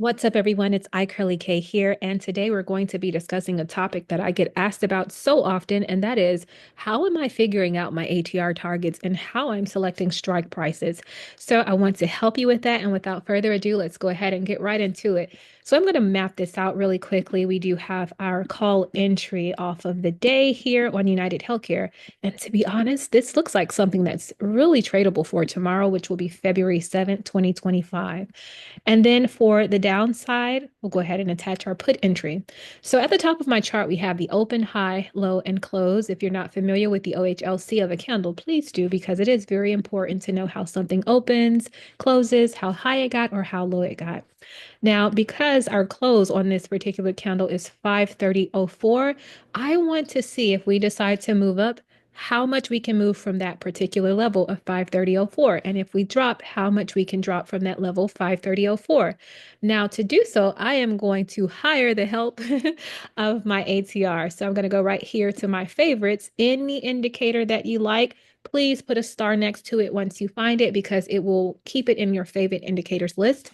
What's up, everyone? It's iCurlyK here, and today we're going to be discussing a topic that I get asked about so often, and that is how am I figuring out my ATR targets and how I'm selecting strike prices. So I want to help you with that, and without further ado, let's go ahead and get right into it. So I'm going to map this out really quickly. We do have our call entry off of the day here on United Healthcare, and to be honest, this looks like something that's really tradable for tomorrow, which will be February 7th, 2025. And then for the downside, we'll go ahead and attach our put entry. So at the top of my chart, we have the open, high, low, and close. If you're not familiar with the OHLC of a candle, please do, because it is very important to know how something opens, closes, how high it got, or how low it got. Now, because our close on this particular candle is 530.04, I want to see if we decide to move up, how much we can move from that particular level of 530.04. And if we drop, how much we can drop from that level 530.04. Now, to do so, I am going to hire the help of my ATR. So I'm going to go right here to my favorites. Any indicator that you like, please put a star next to it once you find it because it will keep it in your favorite indicators list.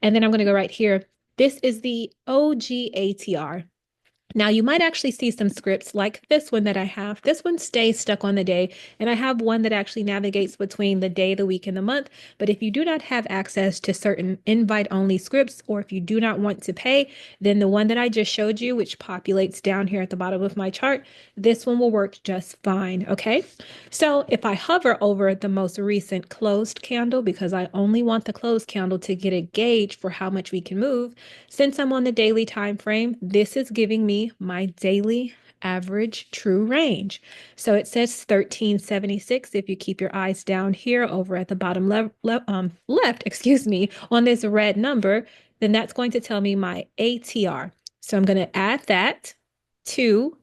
And then I'm going to go right here. This is the OG ATR. Now, you might actually see some scripts like this one that I have. This one stays stuck on the day, and I have one that actually navigates between the day, the week, and the month. But if you do not have access to certain invite-only scripts, or if you do not want to pay, then the one that I just showed you, which populates down here at the bottom of my chart, this one will work just fine, okay? So if I hover over the most recent closed candle, because I only want the closed candle to get a gauge for how much we can move, since I'm on the daily time frame, this is giving me my daily average true range. So it says 1376. If you keep your eyes down here over at the bottom left, excuse me, on this red number, then that's going to tell me my ATR. So I'm going to add that to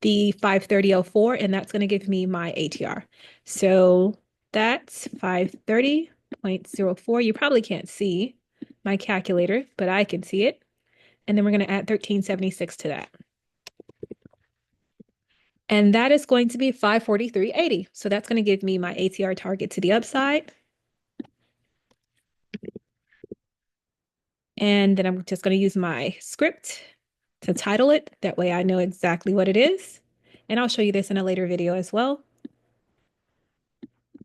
the 530.04, and that's going to give me my ATR. So that's 530.04. You probably can't see my calculator, but I can see it. And then we're going to add 1376 to that. And that is going to be 543.80. So that's going to give me my ATR target to the upside. And then I'm just going to use my script to title it. That way I know exactly what it is. And I'll show you this in a later video as well.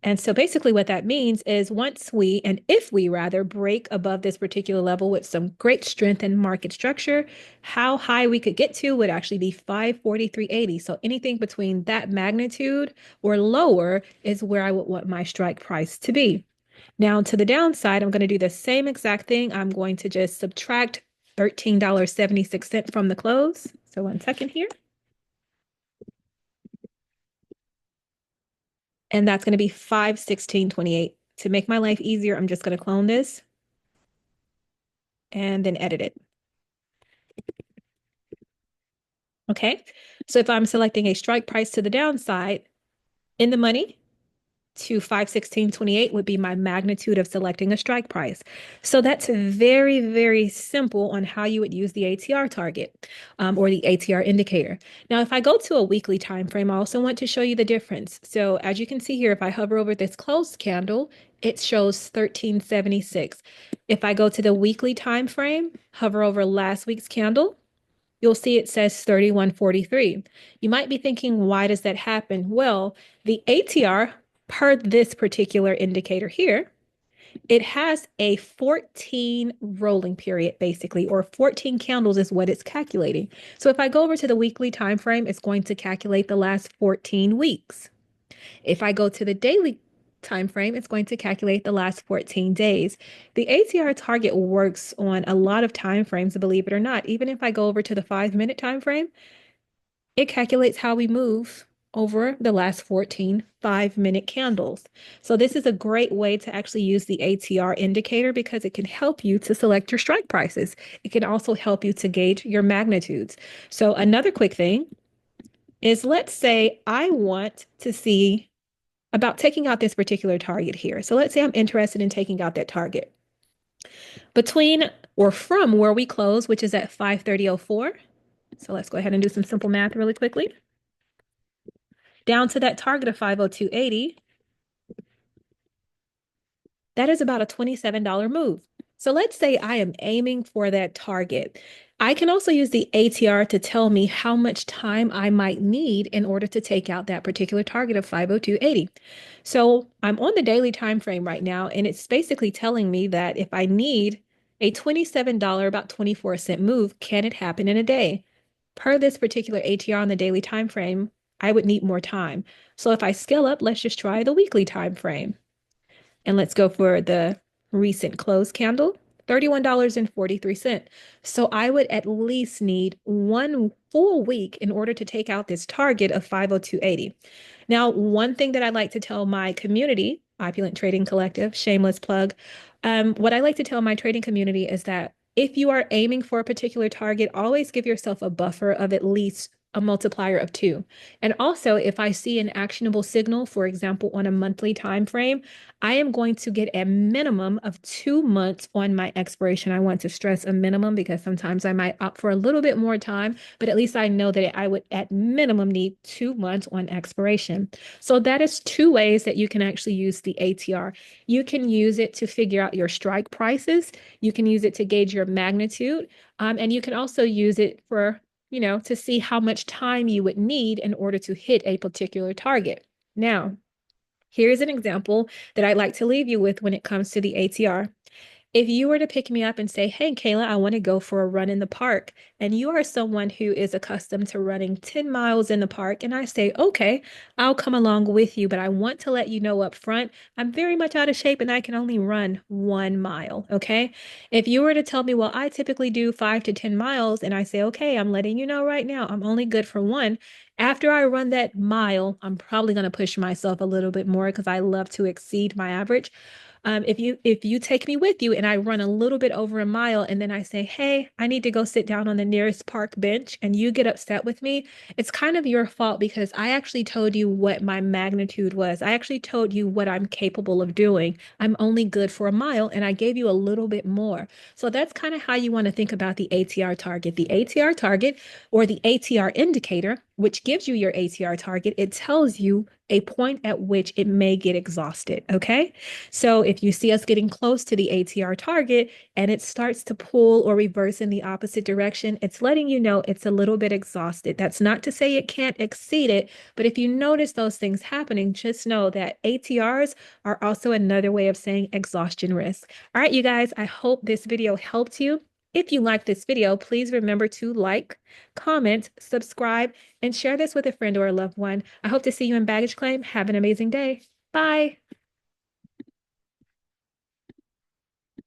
And so basically what that means is once we, and if we rather, break above this particular level with some great strength in market structure, how high we could get to would actually be 543.80. So anything between that magnitude or lower is where I would want my strike price to be. Now to the downside, I'm going to do the same exact thing. I'm going to just subtract $13.76 from the close. So 1 second here. And that's going to be 516.28. To make my life easier, I'm just going to clone this and then edit it. Okay, so if I'm selecting a strike price to the downside, in the money to 516.28 would be my magnitude of selecting a strike price. So that's very, very simple on how you would use the ATR target or the ATR indicator. Now, if I go to a weekly time frame, I also want to show you the difference. So as you can see here, if I hover over this closed candle, it shows 1376. If I go to the weekly time frame, hover over last week's candle, you'll see it says 3143. You might be thinking, why does that happen? Well, the ATR, per this particular indicator here, it has a 14 rolling period, basically, or 14 candles is what it's calculating. So if I go over to the weekly time frame, it's going to calculate the last 14 weeks. If I go to the daily time frame, it's going to calculate the last 14 days. The ATR target works on a lot of time frames, believe it or not. Even if I go over to the 5-minute time frame, it calculates how we move over the last 14 5-minute candles. So this is a great way to actually use the ATR indicator because it can help you to select your strike prices. It can also help you to gauge your magnitudes. So another quick thing is, let's say I want to see about taking out this particular target here. So let's say I'm interested in taking out that target. Between or from where we close, which is at 530.04. So let's go ahead and do some simple math really quickly. Down to that target of 502.80, that is about a $27 move. So let's say I am aiming for that target. I can also use the ATR to tell me how much time I might need in order to take out that particular target of 502.80. So I'm on the daily time frame right now, and it's basically telling me that if I need a $27, about 24-cent move, can it happen in a day? Per this particular ATR on the daily time frame, I would need more time. So if I scale up, let's just try the weekly time frame. And let's go for the recent close candle, $31.43. So I would at least need one full week in order to take out this target of 502.80. Now, one thing that I like to tell my community, Opulent Trading Collective, shameless plug, what I like to tell my trading community is that if you are aiming for a particular target, always give yourself a buffer of at least a multiplier of two. And also, if I see an actionable signal, for example, on a monthly time frame, I am going to get a minimum of 2 months on my expiration. I want to stress a minimum because sometimes I might opt for a little bit more time, but at least I know that I would at minimum need 2 months on expiration. So that is two ways that you can actually use the ATR. You can use it to figure out your strike prices. You can use it to gauge your magnitude. And you can also use it for, to see how much time you would need in order to hit a particular target. Now, here's an example that I'd like to leave you with when it comes to the ATR. If you were to pick me up and say, "Hey, Kayla, I want to go for a run in the park," and you are someone who is accustomed to running 10 miles in the park, and I say, "Okay, I'll come along with you, but I want to let you know up front, I'm very much out of shape and I can only run 1 mile." Okay. If you were to tell me, "Well, I typically do 5 to 10 miles," and I say, "Okay, I'm letting you know right now, I'm only good for one." After I run that mile, I'm probably going to push myself a little bit more because I love to exceed my average. If you take me with you and I run a little bit over a mile and then I say, "Hey, I need to go sit down on the nearest park bench," and you get upset with me, it's kind of your fault because I actually told you what my magnitude was. I actually told you what I'm capable of doing. I'm only good for a mile and I gave you a little bit more. So that's kind of how you want to think about the ATR target. The ATR target, or the ATR indicator, which gives you your ATR target, it tells you a point at which it may get exhausted. Okay. So if you see us getting close to the ATR target and it starts to pull or reverse in the opposite direction, it's letting you know it's a little bit exhausted. That's not to say it can't exceed it, but if you notice those things happening, just know that ATRs are also another way of saying exhaustion risk. All right, you guys, I hope this video helped you. If you like this video, please remember to like, comment, subscribe, and share this with a friend or a loved one. I hope to see you in baggage claim. Have an amazing day. Bye.